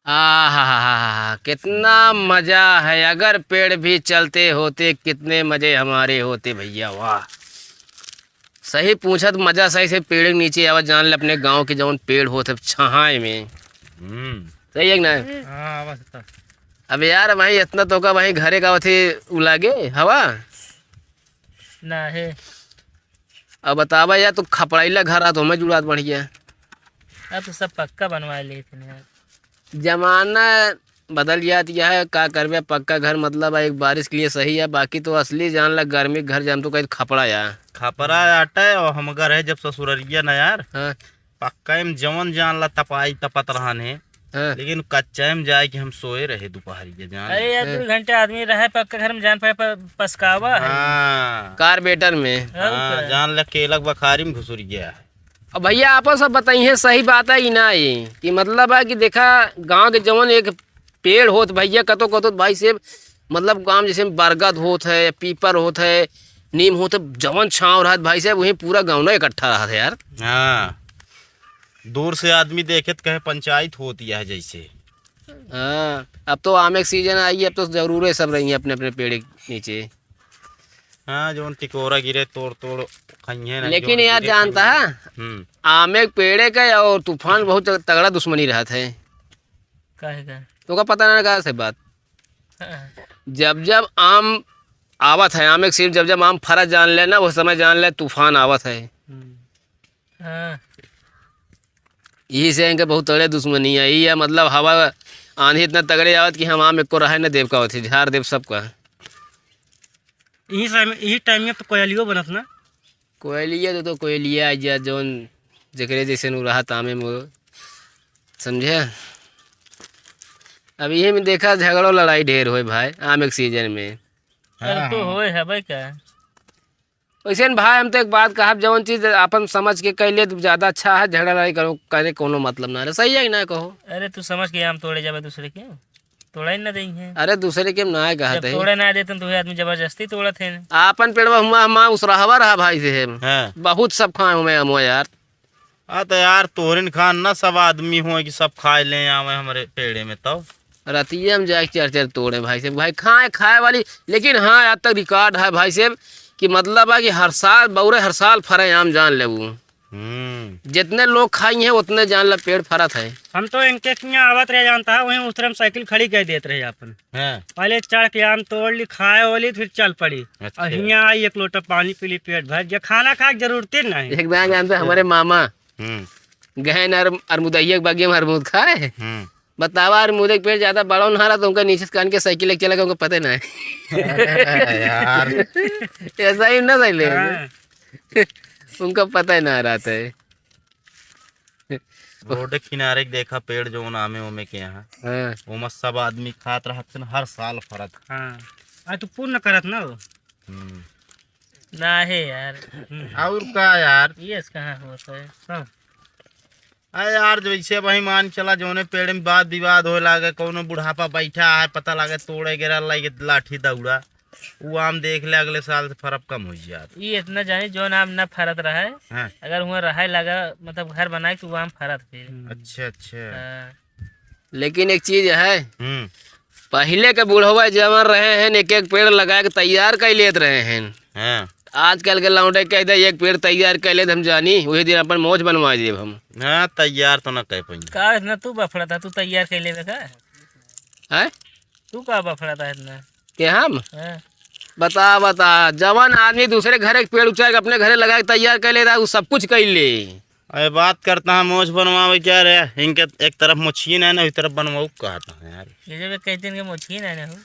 हा, कितना मजा है। अगर पेड़ भी चलते होते कितने मजे हमारे होते भैया, वाह। सही पूछत, मजा सही से पेड़ के नीचे आवा जान ले अपने गांव के जौन पेड़ होते छाए में। सही है कि ना? हाँ बस। अब यार भाई इतना तो का भाई घरे का थे उलागे हवा ना है। अब बतावा यार, तू खपड़ाइला घर आ तो हमें जुड़ात बढ़िया। अब तो सब पक्का बनवा लिए थे यार। जमाना बदल जाती है, का करबे। पक्का घर मतलब एक बारिश के लिए सही है, बाकी तो असली जान ला गर्मी घर जान तो कहीं खपड़ा यार। खपरा आटा है और हम घर है जब ससुररिया ना यार। हाँ पक्का में जवन जान ला तपाई तपत रहन है। हाँ। लेकिन कच्चा में जाए कि हम सोए रहे दोपहरी के जान। अरे यार 2 घंटे आदमी रहे पक्का घर में, जान पाए पसकावा है। हाँ कारबेटर में। हाँ, जान ला केलक बखारी में घुसुर गया है। अब भैया आपस सब बताइए, सही बात है कि ना? ये कि मतलब है कि देखा गांव के जवन एक पेड़ होत भैया कतो कतो भाई से, मतलब गांव जैसे बरगद होत है, पीपर होत है, नीम होत है, जवन छाँव रहा भाई साहब वहीं पूरा गाँव ना इकट्ठा रहा था यार। हाँ, दूर से आदमी देखे तो कहे पंचायत होती है जैसे। हाँ, अब तो आम एक सीजन आई है, अब तो जरूर है सब रही है अपने अपने पेड़ के नीचे। हाँ, जो टिकोरा गिरे तोड़ तोड़ खाइए ना। लेकिन यार जानता है, आम एक पेड़े का और तूफान बहुत तगड़ा दुश्मनी रहा था। काहे का? तो का पता ना कहा से बात। हाँ। जब जब आम आवत है, आम एक सिर्फ जब जब आम फरा जान लेना वो समय जान ले तूफान आवत है। हाँ। यही से इनके बहुत तगड़े दुश्मनी है। यही है मतलब हवा आंधी इतना तगड़े आवत कि हम आम एक को रहे न देव का होती झाड़ देव सबका। यही टाइम में तो कोयलियो बनत ना। कोयलिया तो कोयलिया जा जौन जकरे जैसे नु रहा तामे में समझे। अब यही में देखा झगड़ो लड़ाई ढेर होए भाई आम एक सीजन में। अरे तो होए है भाई का। वैसे न भाई हम तो एक बात कहा, जौन चीज अपन समझ के कैले तो ज्यादा अच्छा है। झगड़ा लड़ाई करो करे कोनो मतलब ना रहे, सही है कि ना कहो? अरे तू समझ के आम तोड़े जावे दूसरे के, तोड़ा ही ना दई है। अरे दूसरे के ना कहा जब तोड़े ना देते तो आदमी जबरदस्ती तोड़त है। आपन पेड़वा हम उसराहवा रहा भाई से हाँ। बहुत सब खाए हुए हम यार। तो यार तोरिन खान ना सब आदमी हो कि सब खाए ले आवे हमारे पेड़े में तब। रतिया में जाके चार चार तोड़े भाई साहब, भाई खाए खाए वाली। लेकिन हाँ आज तक रिकॉर्ड है भाई साहब कि मतलब है कि हर साल बौरे हर साल फरे आम जान ले वो। जितने लोग खाई हैं उतने जान ले पेड़ फरत है। हम तो इनके यहाँ आवत रह जानता है, वहीं उस तरह साइकिल खड़ी कर देते रहे अपन। पहले चढ़ के आम तोड़ ली, खाए वाली, फिर चल पड़ी। अच्छा। और यहाँ आई एक लोटा पानी पी ली, पेट भर गया। खाना खा के जरूरत नहीं। एक दान जानते हमारे मामा गए न अरमुदैया के बागी में अरमुद खाए। बतावा अरमुदे के पेड़ ज्यादा बड़ा ना रहा तो उनका नीचे से कान के साइकिल लेके चला गया, उनको पता ना है यार ऐसा ही ना सही ले उनका पता ही ना रहा था। रोड के किनारे के देखा पेड़ जो आमे ओमे के यहाँ वो मत सब आदमी खात रहत न हर साल फरत। हाँ तो पूर्ण करत ना वो। ना है यार। और का यार ये कहाँ होता है सब। अरे यार जैसे वही मान चला जोने पेड़ में वाद विवाद हो लागे, कोनो बुढ़ापा बैठा है पता लगे तोड़े गिरा लागे लाठी दौड़ा, वो आम देख ले अगले साल से फर्क कम हो जाए। ये इतना जाने जो आम ना फरत रहा है। हाँ। अगर वहाँ रहा लगा मतलब घर बनाए तो वो आम फरत फिर। अच्छा अच्छा। लेकिन एक चीज है, पहले के बूढ़वा जवान रहे हैं एक एक पेड़ लगा के तैयार कर लेते रहे हैं। आजकल के लौंडे कह दे एक पेड़ तैयार कर ले हम जानी वही दिन अपन मौज बनवा देब हम। हाँ तैयार तो ना कह पाई का इतना तू बफड़ा था, तू तैयार कर ले का है। तू का बफड़ा था इतना के हम है? बता जवान आदमी दूसरे घर एक पेड़ उचार के अपने घरे लगा के तैयार कर ले रहा, वो सब कुछ कर ले। अरे बात करता है मौज बनवावे क्या रे, इनके एक तरफ मुछीन है ना एक तरफ बनवाऊ कहता है यार। ये जब कहते हैं कि मुछीन है ना हो।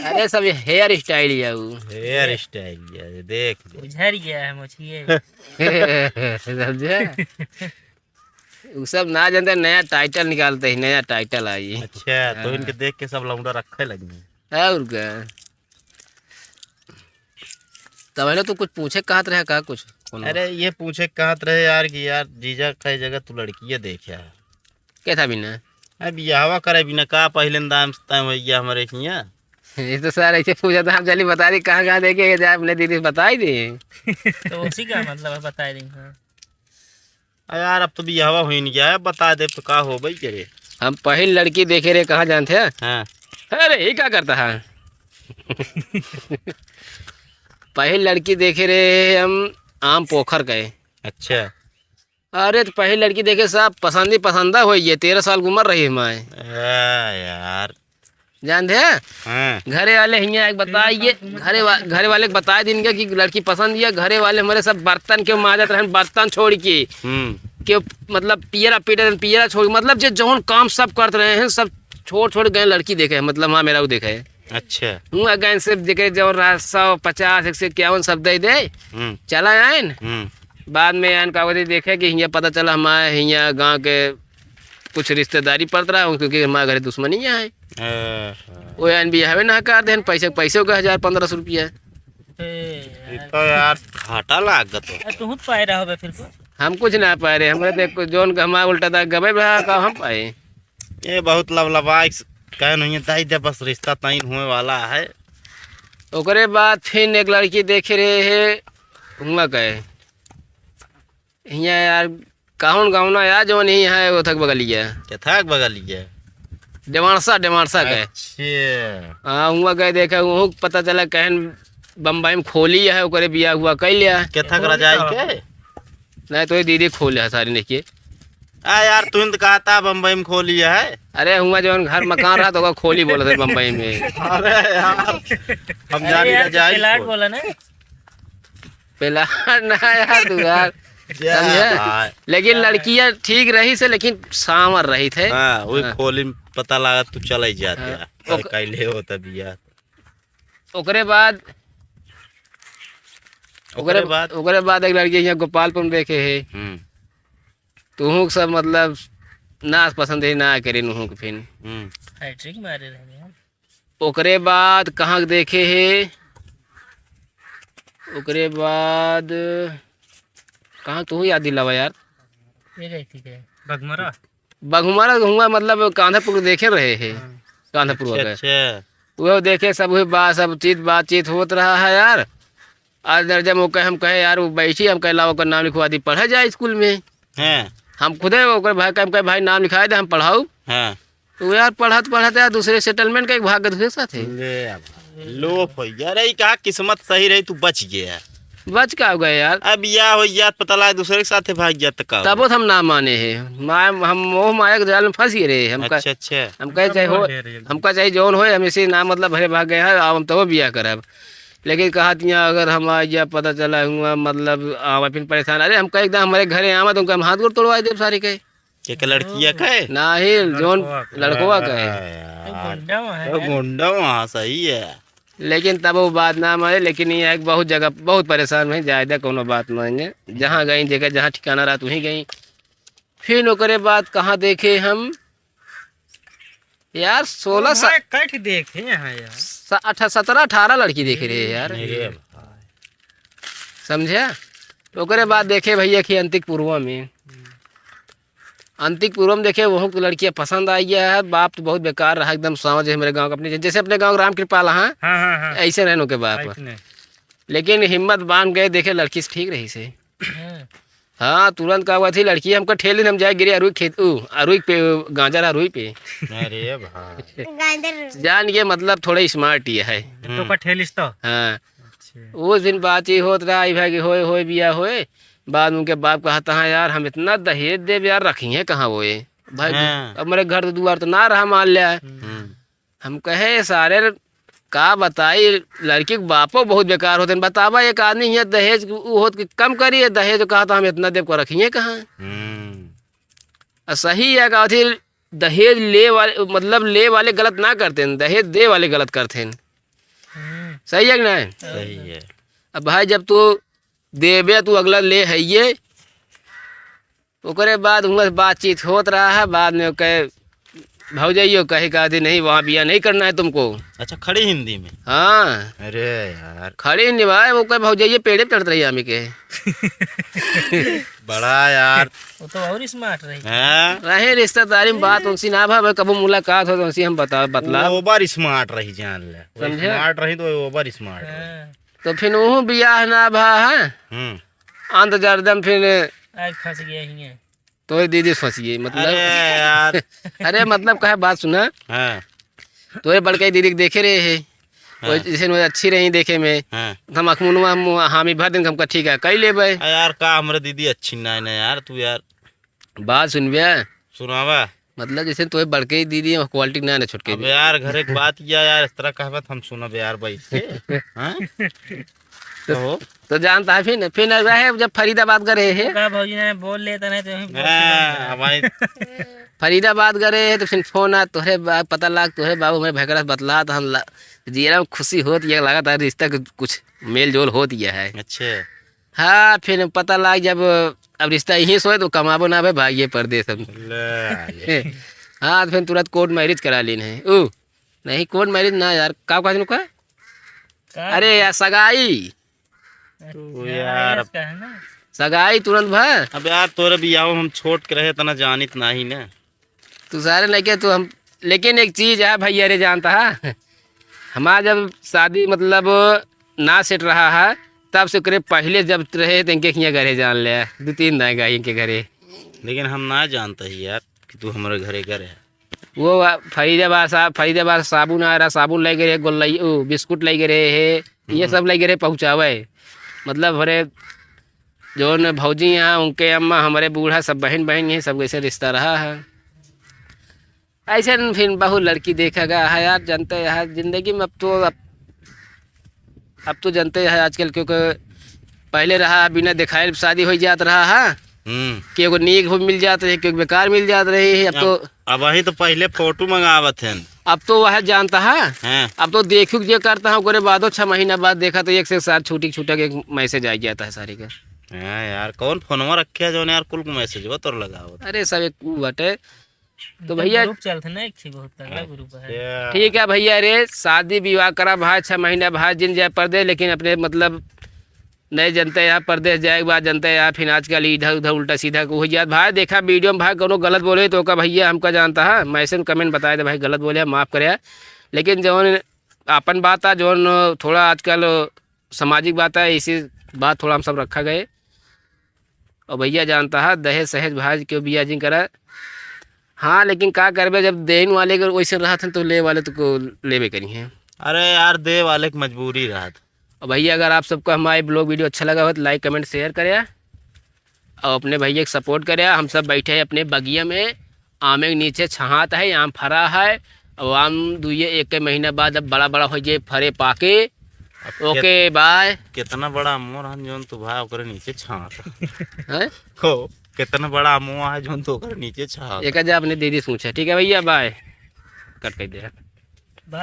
अरे सब हेयर स्टाइल है वो। हेयर स्टाइल ये देख उझर गया है मुछिए। समझे वो सब ना जानते, नया टाइटल निकालते ही नया टाइटल आई। अच्छा तो इनके देख के सब लौंडा रखे लगे और क्या। तब है ना तू कुछ पूछे कहत रहे का कुछ। अरे ये पूछे कहत रहे यार कि यार जीजा कई जगह तू लड़की देखा है क्या था बिना अब बियाहवा करे बिना का पहले दाम भैया हमारे यहाँ। ये तो सर ऐसे पूछा था हम चलिए बता दी कहाँ कहाँ देखे जाए अपने दीदी बताई दे। तो उसी का मतलब है बता देंगे। यार अब तो बियाहवा हो नहीं गया है, बता दे तो का हो भाई करे। हम पहली लड़की देखे रहे, कहाँ जानते हैं? हाँ। अरे ये क्या करता है? पहली लड़की देखे रहे हम आम पोखर गए। अच्छा। अरे तो पहली लड़की देखे साहब पसंद ही पसंदा हो, ये 13 साल की उम्र रही हमारे। यार जानते हैं? हाँ। घरे वाले हियाँ एक बताइए, घरे वाले के बताए दिन के कि लड़की पसंद है। घरे वाले हमारे सब बर्तन के माजत रहे, बर्तन छोड़ के के मतलब पियरा पीटे पियरा छोड़, मतलब जो जौन काम सब करते रहे हैं सब छोड़ गए लड़की देखे। मतलब हाँ मेरा वो देखे है। अच्छा। हूँ गए सिर्फ देखे जो 150 151 सब दे दे चला आए न। बाद में आन का देखे कि हियाँ पता चला हमारे हियाँ गाँव के कुछ रिश्तेदारी पड़ रहा है, क्योंकि हमारे घरे दुश्मनी है। वो आन भी हवे ना कर दे पैसे का 1000-1500 रुपया। तो यार घाटा लागत हो। तू पाए रहा होगा फिर हम कुछ ना पाए रहे, हमारे देखो जोन हमारा उल्टा था गबे का हम पाए। ये बहुत लवलवा कह नहीं ताई दे, बस रिश्ता तय होने वाला है। ओकरे बाद फिर एक लड़की देखे रहे है हुआ कहे हियाँ यार कहूँ गाँव ना यार जो नहीं है वो थक बगलिया क्या था बगलिया डेमारसा कहे। अच्छा। हाँ हुआ कहे देखा वो पता चला कहन बम्बई में खोली है, ओकरे बिया हुआ कह लिया। क्या थक रजाई के नहीं तो ये दीदी खोल है सारी देखिए। यार तू तो कहा था बम्बई में खोली है। अरे हुआ जो घर मकान रहा तो खोली बोला था बम्बई में। अरे यार हम जानी रजाई बोला ना पहला ना यार तू यार समझे। लेकिन लड़कियां ठीक रही से, लेकिन सामर रही थे। हाँ, वही खोली में पता लगा तू चल ही जाते कैले होता बिया। ओकरे बाद एक लड़की यहाँ गोपालपुर में देखे है। तुहू सब मतलब ना पसंद है ना करे नुहू के फिर हैट्रिक मारे रहे। ओकरे बाद कहाँ देखे है? ओकरे बाद कहाँ तू याद दिलावा यार? बघुमारा हुआ मतलब कांधापुर देखे रहे है। कांधापुर वो देखे सब हुई बातचीत होत रहा है यार। आज दर्जा मौका हम कहे यार वो बैठी, हम कहे लाओ का नाम लिखवा दी पढ़ा जाए स्कूल में। हम खुद भाई का भाई नाम लिखाए थे हम पढ़ाऊ। तो यार पढ़त यार दूसरे सेटलमेंट का एक भाग दूसरे साथ है। लो यार कहा किस्मत सही रही तू बच गया। बच का हो गए यार। अब या हो या पता लगा दूसरे के साथ भाग गया तब हम ना माने है। हम मोह माया के जाल में फंस गए रहे। हम चाहे जौन हो हम इसी नाम मतलब भरे भाग गए हैं। हम तो बिया करब, लेकिन कहा अगर हम या पता चला हुआ मतलब आवा फिर परेशान। अरे हम कहे एकदम हमारे घरे आवा तो हम हाथ गोड़ तोड़वा दे सारे कहे क्या लड़कियां कहे ना ही जोन लड़कोवा कहे गुंडा वहाँ सही है। लेकिन तब वो बात ना माने। लेकिन ये एक बहुत जगह बहुत परेशान हुई ज्यादा कोनो बात नहीं है। जहाँ गई जगह जहाँ ठिकाना रहा वहीं गई। फिर ओकरे बाद कहाँ देखे हम यार 16 देखे यहाँ यार 17-18 लड़की देखे रहे यार समझे। ओकरे बाद देखे भैया कि अंतिकपुरवा में देखे वहाँ तो लड़कियाँ पसंद आई है। बाप तो बहुत बेकार रहा एकदम समझ है मेरे गांव का अपने जैसे अपने गांव राम कृपाल। हाँ ऐसे रहने के बाप। लेकिन हिम्मत बांध गए देखे लड़की से ठीक रही से। हाँ तुरंत का हुआ थी लड़की हमको ठेली हम जाए गिरी अरुई पे गांजा अरुई पे। अरे भाई जान के मतलब थोड़ा स्मार्ट ही है तो ठेलिस तो। हाँ उस दिन बातचीत होत रहा भाई होए बिया होए। बाद उनके बाप कहता है यार हम इतना दहेज दे यार रखी है कहाँ वो भाई। अब मेरे घर तो दुआर तो ना रहा मान लिया। हम कहे सारे का बताई लड़की के बापो बहुत बेकार होते बतावा। एक आदमी है दहेज होत कम करिए दहेज कहा था हम इतना देव को रखिए कहाँ। सही है कहा थी दहेज ले वाले गलत ना करते दहेज दे वाले गलत करते। सही है कि नहीं? सही है। अब भाई जब तू देवे तू अगला ले है ये ओकरे बाद बातचीत होत रहा है। बाद में कहे भौजाइयो कहे कहा थी नहीं वहाँ बिया नहीं करना है तुमको। अच्छा खड़ी हिंदी में। हाँ अरे यार खड़ी नहीं भाई वो कहे भौजाइयो पेड़े चढ़ रही हमें के। बड़ा यार वो तो और स्मार्ट रहे रिश्तेदारी में बात उनसी ना भाई कबू मुलाकात हो तो उनसी हम बतला ओवर स्मार्ट रही जान ले। समझे स्मार्ट रही तो ओवर स्मार्ट। तो फिर वो बियाह ना भा है अंत जरदम फिर आज फंस गया ही है। तो दीदी फंसी अरे मतलब यार अरे मतलब कहे बात सुना, हाँ तोरे बड़के दीदी के देखे रहे है हाँ। जैसे वो अच्छी रही देखे में, हाँ हम अखमुनवा हामी भर दिन हमका ठीक है कई लेबै। यार का हमरे दीदी अच्छी ना है ना यार, तू यार बात सुनबिया, सुनावा। मतलब जैसे तोरे बड़के दीदी क्वालिटी ना ना छोटके अब यार घर एक बात किया यार, इस तरह कहबत हम सुनब यार भाई से हाँ? तो जानता है फिर रहे जब फरीदाबाद गए है, का भौजी ने बोल लेता नहीं तो हमारी फरीदाबाद गए है तो फिर फोन आ तोहरे पता लाग तोहरे बाबू हमारे भैकरा बतला तो हम जीरा में खुशी होती है, लगा था रिश्ता कुछ मेल जोल होती है। अच्छे हाँ फिर पता लाग जब अब रिश्ता यहीं सोए तो कमाबो ना भाई भाई ये परदेश हम। ले हाँ तो फिर तुरंत कोर्ट मैरिज करा लेना है। ओ नहीं कोर्ट मैरिज ना यार का का अरे यार सगाई तो यार अब सगाई तुरंत भर। अब यार तोरे बियाह हम छोट के रहे तना जानित नहीं ना तू सारे लगे तो हम, लेकिन एक चीज है भैया रे जानता है, हमारा जब शादी मतलब ना सेट रहा है तब से करे पहले जब रहे तो इनके यहाँ घरे जान ले 2-3 दिन गए इनके घरे। लेकिन हम ना जानते ही यार कि तू हमारे घरे घर है। वो फरीदाबाद साबुन आ रहा, साबुन ले गए गोल्लाई बिस्कुट ले गए है, ये सब ले गए पहुँचावे मतलब हमारे जो न भौजी यहाँ उनके अम्मा हमारे बूढ़ा सब बहन यही सब ऐसे रिश्ता रहा है। ऐसे न फिर बहुत लड़की देखा गया है यार, जानते हैं यार जिंदगी में अब तो जानते हैं आजकल, क्योंकि पहले रहा बिना दिखाए शादी हो जात रहा है कि एगो नीक हो मिल जाता है क्योंकि बेकार मिल जात रही है। अब वही तो पहले फोटो मंगावत है, अब तो वह जानता है अब तो देखू जो करता है ओकरे बादो 6 महीना बाद देखा तो एक से साथ छूटक एक मैसेज आ जाता है सारी का। हाँ यार कौन फोनवा रखे है जो यार कुल मैसेज वो तोर लगावत। अरे सब एक बटे तो भैया चलते ना एक बहुत तगड़ा ग्रुप है। ठीक है भैया रे शादी विवाह करा भाई 6 महीना भाई जिन जाए परदेश, लेकिन अपने मतलब नहीं जनते यहाँ परदेश जाए के बाद जनते यहाँ फिर आजकल इधर उधर उल्टा सीधा हो जात भाई। देखा वीडियो में भाई कोनो गलत बोले तो का भैया हमका जानता है मैसेज कमेंट बताए थे भाई गलत बोले माफ़ करे, लेकिन जौन अपन बात है जौन थोड़ा आजकल सामाजिक बात है इसी बात थोड़ा हम सब रखा गए। और भैया जानता है दहेज सहेज भाई क्यों बिया जी करा। हाँ लेकिन का करबे जब देने वाले के वैसे रहा था तो ले वाले तो को लेबे करी है। अरे यार दे वाले की मजबूरी रहा। और भैया अगर आप सबको हमारे ब्लॉग वीडियो अच्छा लगा हो तो लाइक कमेंट शेयर करें और अपने भैया को सपोर्ट करें। हम सब बैठे हैं अपने बगिया में, आम के नीचे छहात है, आम फरा है और आम 2-1 महीना बाद अब बड़ा बड़ा हो जाए फरे पाके। Okay bye. कितना बड़ा मोर है जोन तो भाई ओकरे नीचे छात है हो, कितना बड़ा मुँह है जोन तो ओकरे नीचे छात एक अपने दीदी पूछे। ठीक है भैया बाय, कट कर दे।